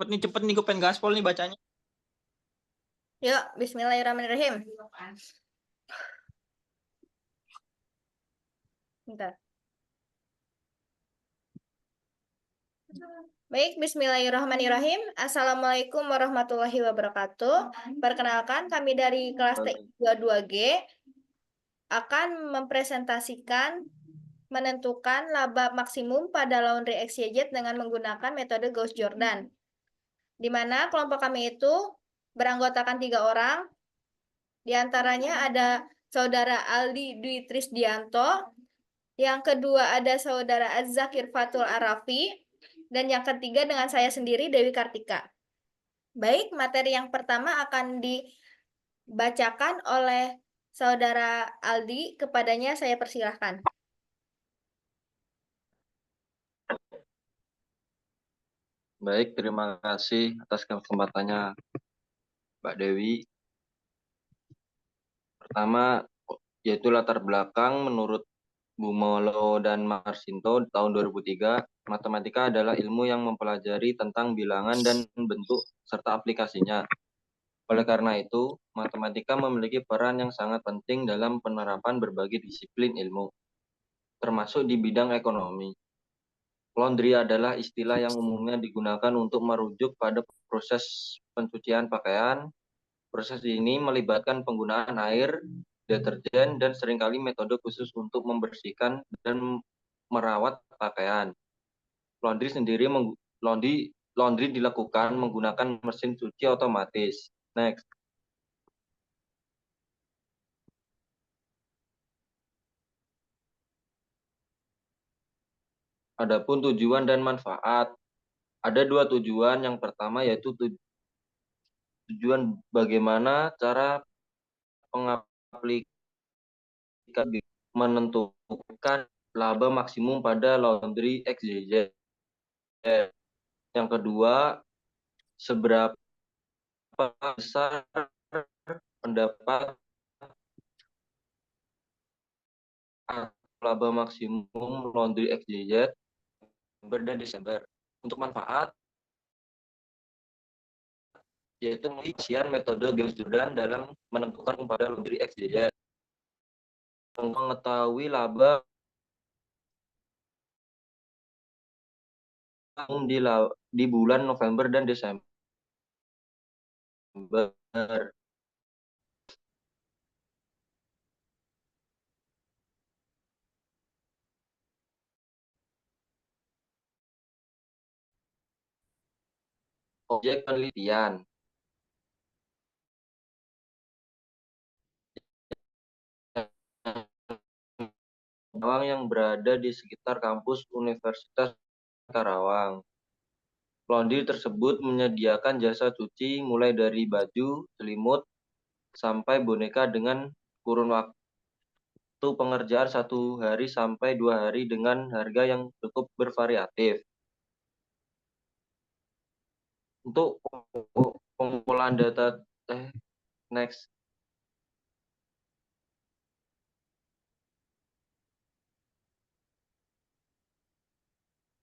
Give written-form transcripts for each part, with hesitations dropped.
cepet nih gue pengen gaspol nih bacanya. Yuk, bismillahirrahmanirrahim. Bentar. Baik, bismillahirrahmanirrahim. Assalamualaikum warahmatullahi wabarakatuh. Perkenalkan, kami dari kelas TI 22G akan mempresentasikan menentukan laba maksimum pada laundry XYZ dengan menggunakan metode Gauss-Jordan. Di mana kelompok kami itu beranggotakan 3 orang. Di antaranya ada Saudara Aldi Dwi Trisdianto, yang kedua ada Saudara Az-Zakir Fatul Arafi, dan yang ketiga dengan saya sendiri, Dewi Kartika. Baik, materi yang pertama akan dibacakan oleh Saudara Aldi. Kepadanya saya persilahkan. Baik, terima kasih atas kesempatannya, Mbak Dewi. Pertama, yaitu latar belakang menurut Bumolo dan Marsinto tahun 2003, matematika adalah ilmu yang mempelajari tentang bilangan dan bentuk serta aplikasinya. Oleh karena itu, matematika memiliki peran yang sangat penting dalam penerapan berbagai disiplin ilmu, termasuk di bidang ekonomi. Laundry adalah istilah yang umumnya digunakan untuk merujuk pada proses pencucian pakaian. Proses ini melibatkan penggunaan air, deterjen, dan seringkali metode khusus untuk membersihkan dan merawat pakaian. Laundry dilakukan menggunakan mesin cuci otomatis. Next. Adapun tujuan dan manfaat. Ada 2 tujuan. Yang pertama yaitu tujuan bagaimana cara pengaplikasi menentukan laba maksimum pada laundry XYZ. Yang kedua, seberapa besar pendapat laba maksimum laundry XYZ November dan Desember. Untuk manfaat, yaitu pengisian metode Gauss-Jordan dalam menentukan pada laundry XYZ. Mengetahui laba di bulan November dan Desember. Objek penelitian. Karawang yang berada di sekitar kampus Universitas Karawang. Laundry tersebut menyediakan jasa cuci mulai dari baju, selimut, sampai boneka dengan kurun waktu pengerjaan 1 hari sampai 2 hari dengan harga yang cukup bervariatif. Untuk pengumpulan data next.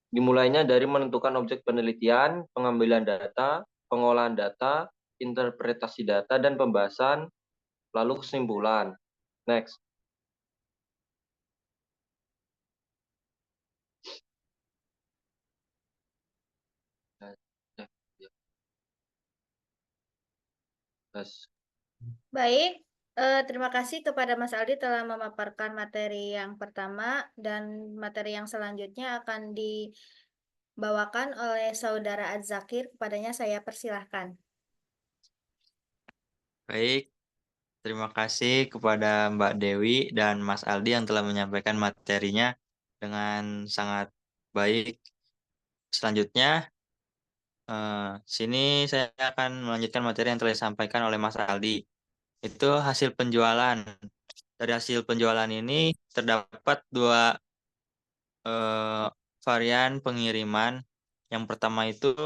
Dimulainya dari menentukan objek penelitian, pengambilan data, pengolahan data, interpretasi data, dan pembahasan, lalu kesimpulan. Next. Baik, terima kasih kepada Mas Aldi telah memaparkan materi yang pertama, dan materi yang selanjutnya akan dibawakan oleh Saudara Az-Zakir. Kepadanya saya persilahkan. Baik, terima kasih kepada Mbak Dewi dan Mas Aldi yang telah menyampaikan materinya dengan sangat baik. Selanjutnya, sini saya akan melanjutkan materi yang telah disampaikan oleh Mas Aldi. Itu hasil penjualan. Dari hasil penjualan ini terdapat 2 varian pengiriman. Yang pertama itu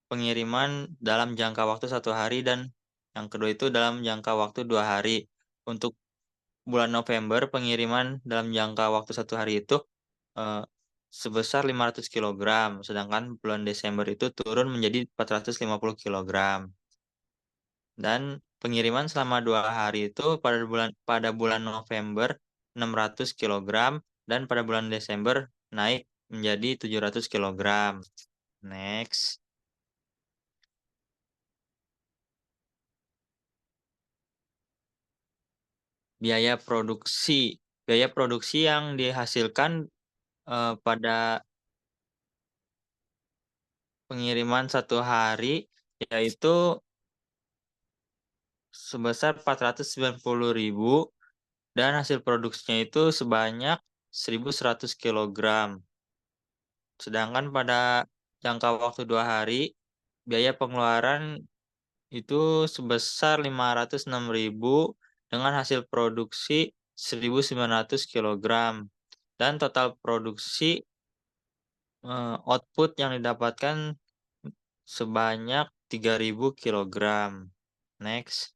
pengiriman dalam jangka waktu 1 hari, dan yang kedua itu dalam jangka waktu 2 hari. Untuk bulan November, pengiriman dalam jangka waktu 1 hari itu sebesar 500 kg, sedangkan bulan Desember itu turun menjadi 450 kg. Dan pengiriman selama 2 hari itu pada bulan November 600 kg dan pada bulan Desember naik menjadi 700 kg. Next. Biaya produksi. Biaya produksi yang dihasilkan pada pengiriman 1 hari yaitu sebesar 490.000 dan hasil produksinya itu sebanyak 1.100 kg. Sedangkan pada jangka waktu 2 hari, biaya pengeluaran itu sebesar 506.000 dengan hasil produksi 1.900 kg. Dan total produksi output yang didapatkan sebanyak 3.000 kg. Next.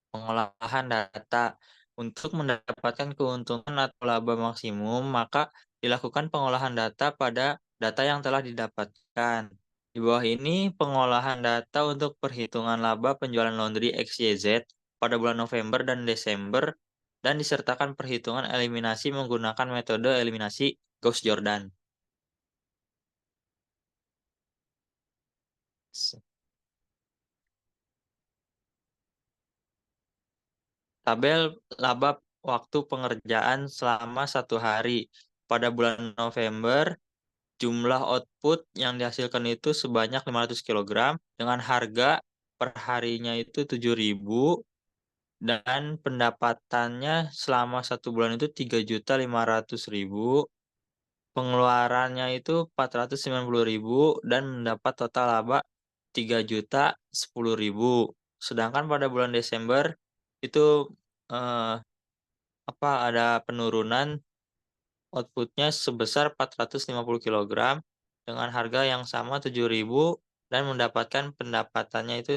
Pengolahan data. Untuk mendapatkan keuntungan atau laba maksimum, maka dilakukan pengolahan data pada data yang telah didapatkan. Di bawah ini pengolahan data untuk perhitungan laba penjualan laundry XYZ pada bulan November dan Desember dan disertakan perhitungan eliminasi menggunakan metode eliminasi Gauss-Jordan. Tabel laba waktu pengerjaan selama 1 hari. Pada bulan November, jumlah output yang dihasilkan itu sebanyak 500 kg dengan harga per harinya itu 7.000 dan pendapatannya selama 1 bulan itu 3.500.000. Pengeluarannya itu 490.000 dan mendapat total laba 3.010.000. Sedangkan pada bulan Desember itu eh, ada penurunan outputnya sebesar 450 kg dengan harga yang sama 7.000 dan mendapatkan pendapatannya itu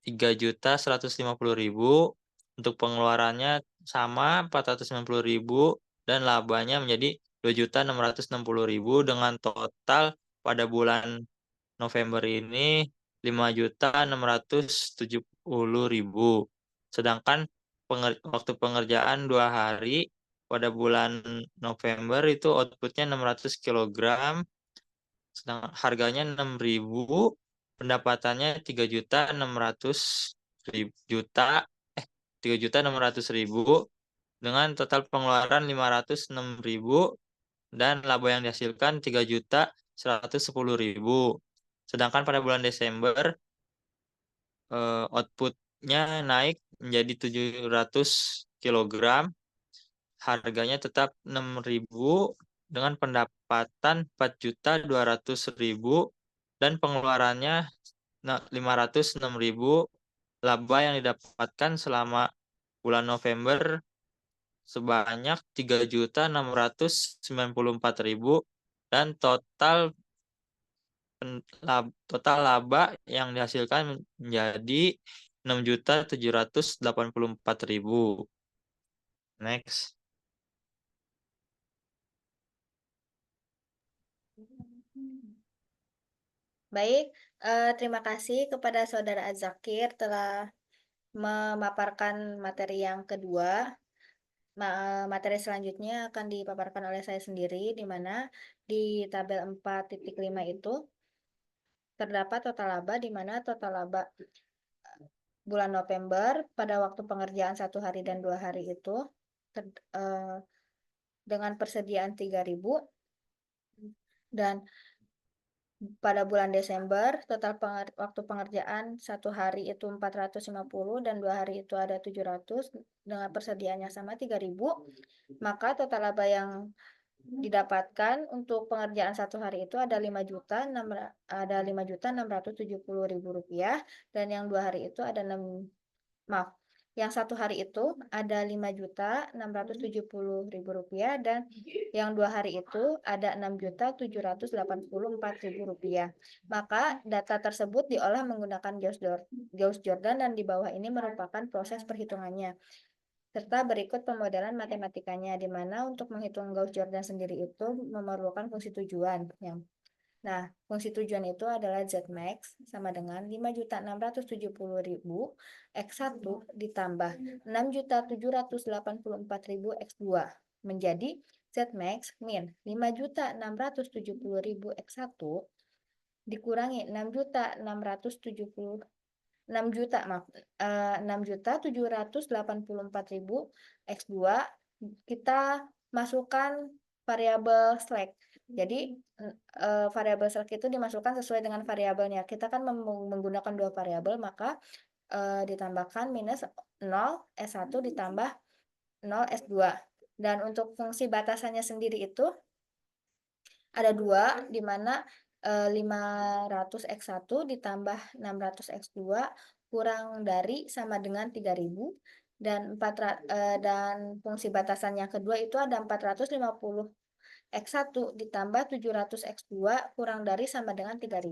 3.150.000. Untuk pengeluarannya sama 490.000 dan labanya menjadi 2.660.000 dengan total pada bulan November ini 5.670.000. Sedangkan waktu pengerjaan 2 hari pada bulan November itu outputnya 600 kg, sedangkan harganya 6.000, pendapatannya 3.600.000 dengan total pengeluaran 506.000 dan laba yang dihasilkan 3.110.000. Sedangkan pada bulan Desember outputnya naik menjadi 700 kg, harganya tetap 6.000 dengan pendapatan 4.200.000 dan pengeluarannya 506.000. Laba yang didapatkan selama bulan November sebanyak 3.694.000 dan total laba yang dihasilkan menjadi 6.784.000. Next. Baik, terima kasih kepada Saudara Azakir telah memaparkan materi yang kedua. Materi selanjutnya akan dipaparkan oleh saya sendiri, di mana di tabel 4.5 itu terdapat total laba, di mana total laba bulan November pada waktu pengerjaan 1 hari dan 2 hari itu dengan persediaan 3.000 dan pada bulan Desember total waktu pengerjaan 1 hari itu 450 dan 2 hari itu ada 700 dengan persediaannya sama 3.000, maka total laba yang didapatkan untuk pengerjaan 1 hari itu ada 5.670.000 rupiah dan yang 2 hari itu ada yang 1 hari itu ada 5.670.000 rupiah dan yang 2 hari itu ada 6.784.000 rupiah. Maka data tersebut diolah menggunakan Gauss-Jordan dan di bawah ini merupakan proses perhitungannya. serta berikut pemodelan matematikanya, di mana untuk menghitung Gauss-Jordan sendiri itu memerlukan fungsi tujuan. Nah, fungsi tujuan itu adalah Zmax sama dengan 5.670.000 X1 ditambah 6.784.000 X2 menjadi Zmax min 5.670.000 X1 dikurangi 6.784.000 X2, kita masukkan variabel slack. Jadi variabel slack itu dimasukkan sesuai dengan variabelnya. Kita kan menggunakan dua variabel, maka ditambahkan minus 0 S1 ditambah 0 S2. Dan untuk fungsi batasannya sendiri itu ada dua, di mana 500 X1 ditambah 600 X2 kurang dari sama dengan 3000, dan fungsi batasan yang kedua itu ada 450 X1 ditambah 700 X2 kurang dari sama dengan 3000.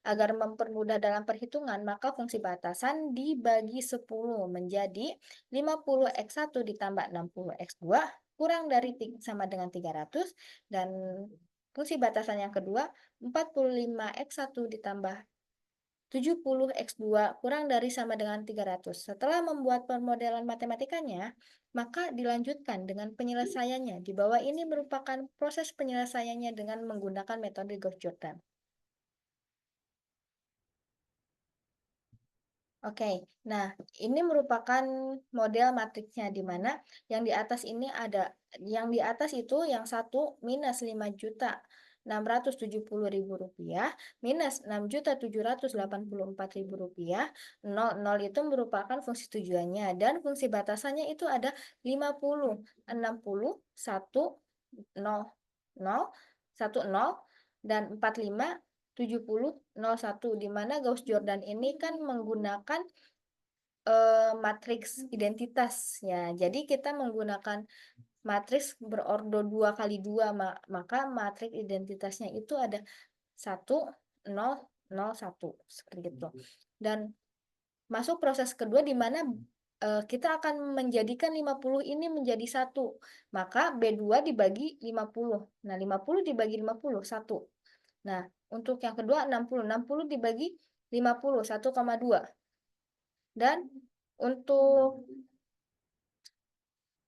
Agar mempermudah dalam perhitungan, maka fungsi batasan dibagi 10 menjadi 50 X1 ditambah 60 X2 kurang dari sama dengan 300, dan fungsi batasan yang kedua 45 X1 ditambah 70 X2 kurang dari sama dengan 300. Setelah membuat permodelan matematikanya, maka dilanjutkan dengan penyelesaiannya. Di bawah ini merupakan proses penyelesaiannya dengan menggunakan metode Gauss-Jordan. Oke, nah ini merupakan model matriksnya, di mana yang di atas ini ada, yang di atas itu yang satu minus 5.670.000 rupiah minus 6.784.000 rupiah, 0 itu merupakan fungsi tujuannya, dan fungsi batasannya itu ada 50, 60, 1, 0, 0, 1, 0, dan 45, 70, 01, di mana Gauss-Jordan ini kan menggunakan matriks identitas ya. Jadi kita menggunakan matriks berordo 2 kali 2, maka matriks identitasnya itu ada 1, 0, 0, 1 seperti itu. Dan masuk proses kedua, di mana kita akan menjadikan 50 ini menjadi 1. Maka B2 dibagi 50. Nah, 50 dibagi 50, 1. Nah, untuk yang kedua 60 dibagi 50, 1,2. Dan untuk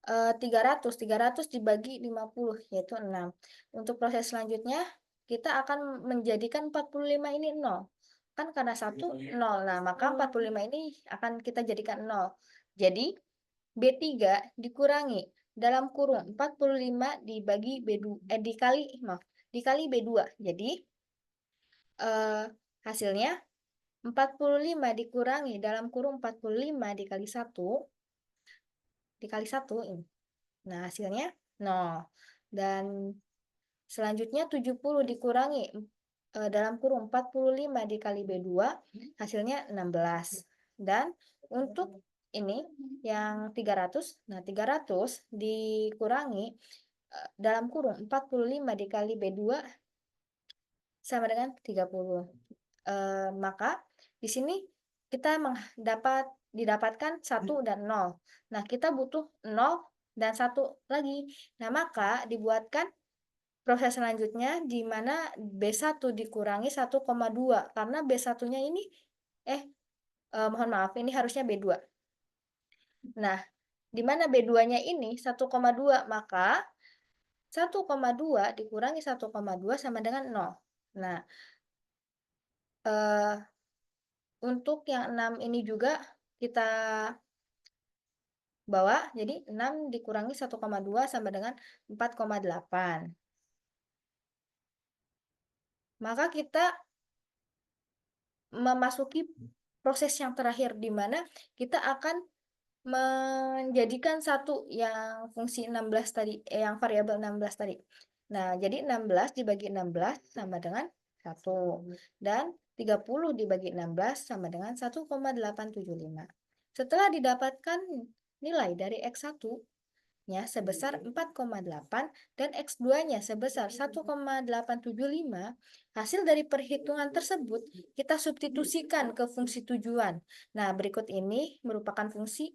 300 dibagi 50, yaitu 6. Untuk proses selanjutnya, kita akan menjadikan 45 ini 0. Kan karena 1, 0. Nah, maka 45 ini akan kita jadikan 0. Jadi, B3 dikurangi dalam kurung 45 dibagi B2, dikali B2. Jadi, hasilnya 45 dikurangi dalam kurung 45 dikali 1 ini. Nah, hasilnya 0. Dan selanjutnya 70 dikurangi dalam kurung 45 dikali B2, hasilnya 16. Dan untuk ini yang 300, nah 300 dikurangi dalam kurung 45 dikali B2 sama dengan 30. Maka di sini kita didapatkan 1 dan 0. Nah, kita butuh 0 dan 1 lagi. Nah, maka dibuatkan proses selanjutnya, di mana B1 dikurangi 1,2. Karena B1-nya ini, mohon maaf, ini harusnya B2. Nah, di mana B2-nya ini 1,2, maka 1,2 dikurangi 1,2 sama dengan 0. Nah, untuk yang 6 ini juga kita bawa, jadi 6 dikurangi 1,2 sama dengan 4,8. Maka kita memasuki proses yang terakhir, di mana kita akan menjadikan satu yang fungsi 16 tadi, yang variabel 16 tadi. Nah, jadi 16 dibagi 16 sama dengan 1. Dan 30 dibagi 16 sama dengan 1,875. Setelah didapatkan nilai dari X1-nya sebesar 4,8 dan X2-nya sebesar 1,875, hasil dari perhitungan tersebut kita substitusikan ke fungsi tujuan. Nah, berikut ini merupakan fungsi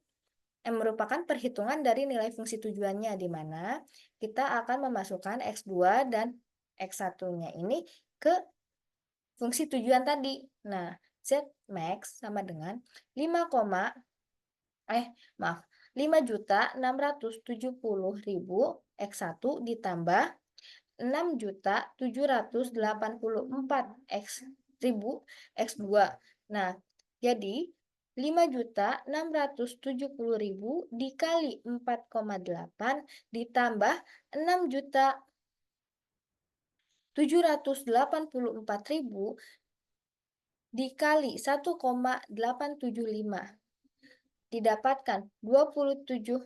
merupakan perhitungan dari nilai fungsi tujuannya, di mana kita akan memasukkan X2 dan X1-nya ini ke fungsi tujuan tadi. Nah, Z max sama dengan 5.670.000 X1 ditambah 6.784.000 X2. Nah, jadi 5.670.000 dikali 4,8 ditambah 6.784.000 dikali 1,875 didapatkan 27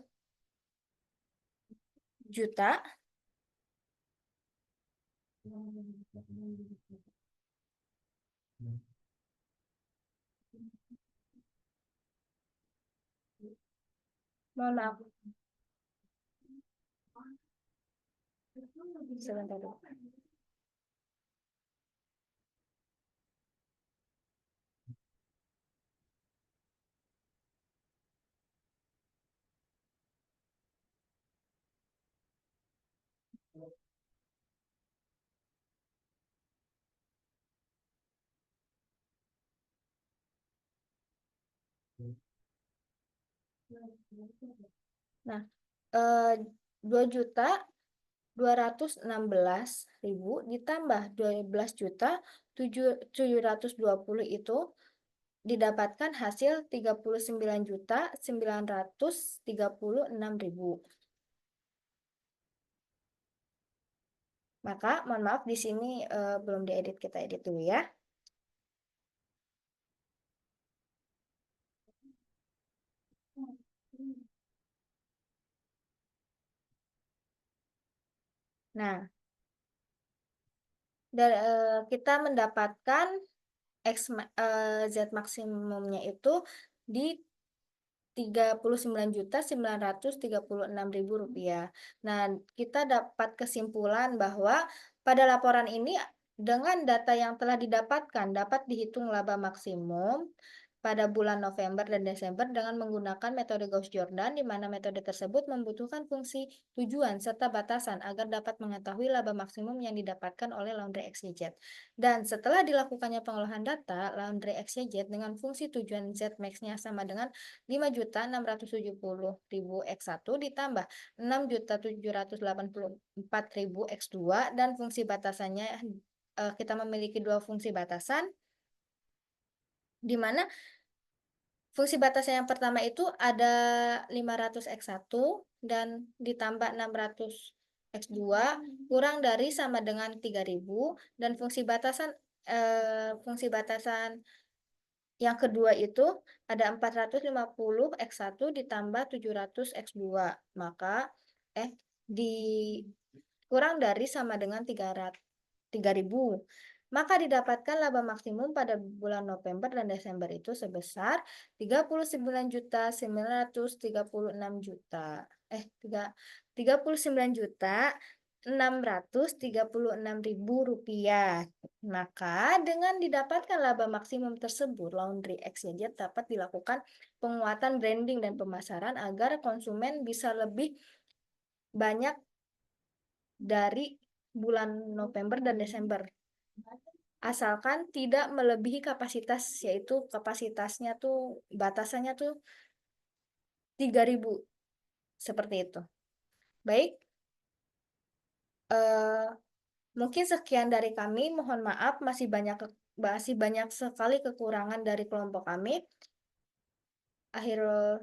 juta 'Mohon maaf. Sebentar dulu. Nah, 2.216.000 ditambah 12.720 itu didapatkan hasil 39.936.000. Maka mohon maaf di sini belum diedit, kita edit dulu ya. Nah, kita mendapatkan Z maksimumnya itu di 39.936.000 rupiah. Nah, kita dapat kesimpulan bahwa pada laporan ini dengan data yang telah didapatkan dapat dihitung laba maksimum pada bulan November dan Desember dengan menggunakan metode Gauss-Jordan, di mana metode tersebut membutuhkan fungsi tujuan serta batasan agar dapat mengetahui laba maksimum yang didapatkan oleh Laundry XYZ. Dan setelah dilakukannya pengolahan data, Laundry XYZ dengan fungsi tujuan Z max-nya sama dengan 5.670.000 X1 ditambah 6.784.000 X2, dan fungsi batasannya kita memiliki dua fungsi batasan, di mana fungsi batasan yang pertama itu ada 500 X1 dan ditambah 600 X2 kurang dari sama dengan 3.000, dan fungsi batasan yang kedua itu ada 450 X1 ditambah 700 X2. Maka kurang dari sama dengan 3.000. Maka didapatkan laba maksimum pada bulan November dan Desember itu sebesar 39.636.000 rupiah. Maka dengan didapatkan laba maksimum tersebut, Laundry XYZ dapat dilakukan penguatan branding dan pemasaran agar konsumen bisa lebih banyak dari bulan November dan Desember. Asalkan tidak melebihi kapasitas, yaitu kapasitasnya tuh batasannya tuh 3.000, seperti itu. Baik, mungkin sekian dari kami. Mohon maaf masih banyak sekali kekurangan dari kelompok kami. Akhirul